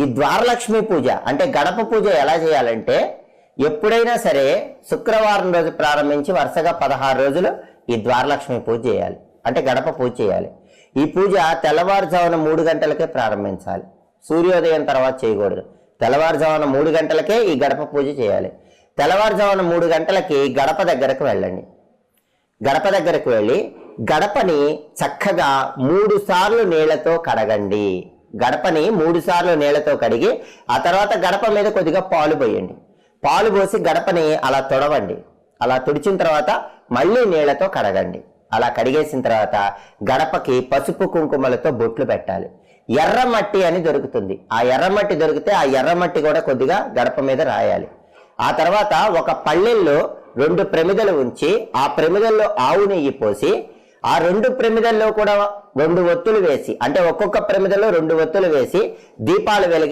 ఈ ద్వారలక్ష్మి పూజ అంటే గడప పూజ ఎలా చేయాలంటే, ఎప్పుడైనా సరే శుక్రవారం రోజు ప్రారంభించి వరుసగా 16 రోజులు ఈ ద్వారలక్ష్మి పూజ చేయాలి, అంటే గడప పూజ చేయాలి. ఈ పూజ తెల్లవారుజామున 3 గంటలకే ప్రారంభించాలి, సూర్యోదయం తర్వాత చేయకూడదు. తెల్లవారుజామున 3 గంటలకే ఈ గడప పూజ చేయాలి. తెల్లవారుజామున 3 గంటలకి గడప దగ్గరకు వెళ్ళండి. గడప దగ్గరకు వెళ్ళి గడపని చక్కగా 3 సార్లు నీళ్లతో కడగండి. గడపని 3 సార్లు నీళ్లతో కడిగి ఆ తర్వాత గడప మీద కొద్దిగా పాలు పోయండి. పాలు పోసి గడపని అలా తొడవండి. అలా తుడిచిన తర్వాత మళ్ళీ నీళ్లతో కడగండి. అలా కడిగేసిన తర్వాత గడపకి పసుపు కుంకుమలతో బొట్లు పెట్టాలి. ఎర్రమట్టి అని దొరుకుతుంది, ఆ ఎర్రమట్టి దొరికితే ఆ ఎర్రమట్టి కూడా కొద్దిగా గడప మీద రాయాలి. ఆ తర్వాత ఒక పళ్ళెల్లో 2 ప్రమిదలు ఉంచి ఆ ప్రమిదల్లో ఆవు నెయ్యి పోసి ఆ 2 ప్రమిదల్లో కూడా 2 ఒత్తులు వేసి, అంటే ఒక్కొక్క ప్రమిదలో 2 ఒత్తులు వేసి దీపాలు వెలిగి